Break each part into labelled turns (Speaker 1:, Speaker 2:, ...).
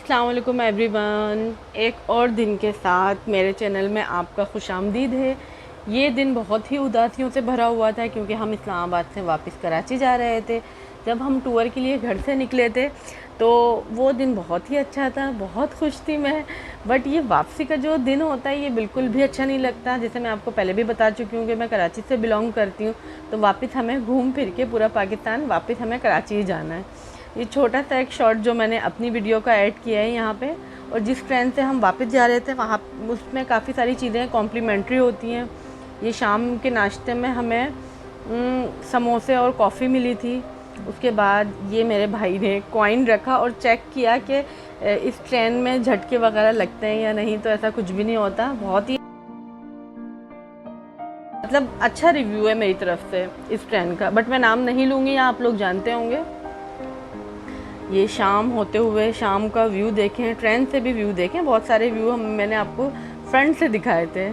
Speaker 1: अस्सलाम वालेकुम एवरीवन। एक और दिन के साथ मेरे चैनल में आपका खुशामदीद है। ये दिन बहुत ही उदासियों से भरा हुआ था क्योंकि हम इस्लामाबाद से वापस कराची जा रहे थे। जब हम टूर के लिए घर से निकले थे तो वो दिन बहुत ही अच्छा था, बहुत खुश थी मैं। बट ये वापसी का जो दिन होता है ये बिल्कुल भी अच्छा नहीं लगता। जैसे मैं आपको पहले भी बता चुकी हूँ कि मैं कराची से बिलोंग करती हूँ, तो वापस हमें घूम फिर के पूरा पाकिस्तान वापस हमें कराची ही जाना है। ये छोटा सा एक शॉर्ट जो मैंने अपनी वीडियो का ऐड किया है यहाँ पे। और जिस ट्रेन से हम वापस जा रहे थे वहाँ उसमें काफ़ी सारी चीज़ें कॉम्प्लीमेंट्री होती हैं। ये शाम के नाश्ते में हमें समोसे और कॉफ़ी मिली थी। उसके बाद ये मेरे भाई ने कॉइन रखा और चेक किया कि इस ट्रेन में झटके वगैरह लगते हैं या नहीं, तो ऐसा कुछ भी नहीं होता। बहुत ही मतलब अच्छा रिव्यू है मेरी तरफ से इस ट्रेन का, बट मैं नाम नहीं लूँगी, यहाँ आप लोग जानते होंगे। ये शाम होते हुए शाम का व्यू देखें, ट्रेन से भी व्यू देखें। बहुत सारे व्यू मैंने आपको फ्रंट से दिखाए थे।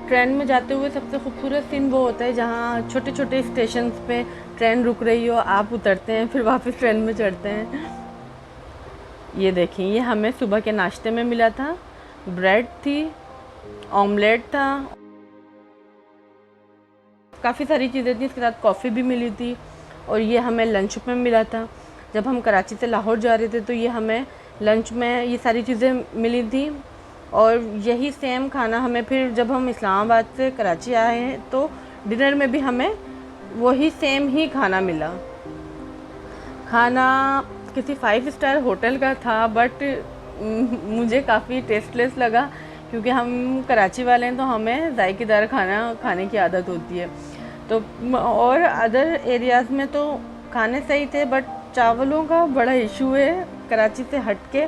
Speaker 1: ट्रेन में जाते हुए सबसे खूबसूरत सीन वो होता है जहाँ छोटे छोटे स्टेशन पे ट्रेन रुक रही हो, आप उतरते हैं फिर वापस ट्रेन में चढ़ते हैं। ये देखें, ये हमें सुबह के नाश्ते में मिला था। ब्रेड थी, ऑमलेट था, काफ़ी सारी चीज़ें थी। इसके साथ कॉफ़ी भी मिली थी। और ये हमें लंच में मिला था। जब हम कराची से लाहौर जा रहे थे तो ये हमें लंच में ये सारी चीज़ें मिली थी। और यही सेम खाना हमें फिर जब हम इस्लामाबाद से कराची आए हैं तो डिनर में भी हमें वही सेम ही खाना मिला। खाना किसी 5 स्टार होटल का था, बट मुझे काफ़ी टेस्टलेस लगा क्योंकि हम कराची वाले हैं तो हमें जायकेदार खाना खाने की आदत होती है। तो और अदर एरियाज़ में तो खाने सही थे, बट चावलों का बड़ा इशू है। कराची से हट के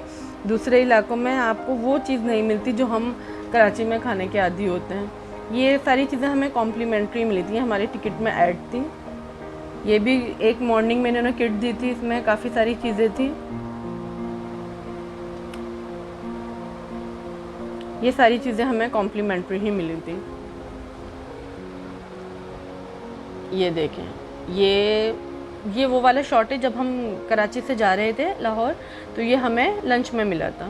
Speaker 1: दूसरे इलाकों में आपको वो चीज़ नहीं मिलती जो हम कराची में खाने के आदी होते हैं। ये सारी चीज़ें हमें कॉम्प्लीमेंट्री मिली थी, हमारी टिकट में ऐड थी। ये भी एक मॉर्निंग में इन्होंने किट दी थी, इसमें काफ़ी सारी चीज़ें थी। ये सारी चीज़ें हमें कॉम्प्लीमेंट्री ही मिली थी। ये देखें, ये वो वाला शॉट है जब हम कराची से जा रहे थे लाहौर, तो ये हमें लंच में मिला था।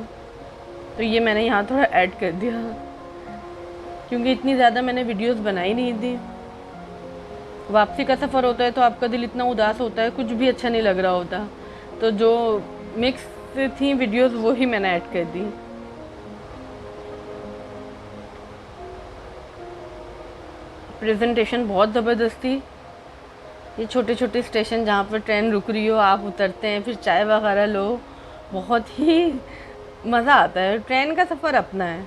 Speaker 1: तो ये मैंने यहाँ थोड़ा ऐड कर दिया क्योंकि इतनी ज़्यादा मैंने वीडियोस बनाई नहीं थी। वापसी का सफ़र होता है तो आपका दिल इतना उदास होता है, कुछ भी अच्छा नहीं लग रहा होता। तो जो मिक्स थी वीडियोस वो ही मैंने ऐड कर दी। प्रेजेंटेशन बहुत ज़बरदस्त थी। ये छोटे छोटे स्टेशन जहाँ पर ट्रेन रुक रही हो, आप उतरते हैं, फिर चाय वगैरह लो, बहुत ही मज़ा आता है। ट्रेन का सफ़र अपना है।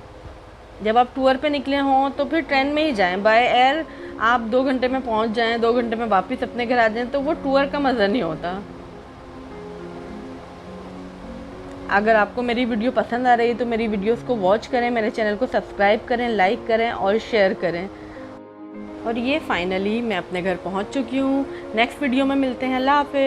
Speaker 1: जब आप टूर पे निकले हों तो फिर ट्रेन में ही जाएं। बाय एयर आप 2 घंटे में पहुँच जाएं, 2 घंटे में वापस अपने घर आ जाएं, तो वो टूर का मज़ा नहीं होता। अगर आपको मेरी वीडियो पसंद आ रही है तो मेरी वीडियोस को वॉच करें, मेरे चैनल को सब्सक्राइब करें, लाइक करें और शेयर करें। और ये फाइनली मैं अपने घर पहुंच चुकी हूँ। नेक्स्ट वीडियो में मिलते हैं। अल्लाह हाफ़िज़।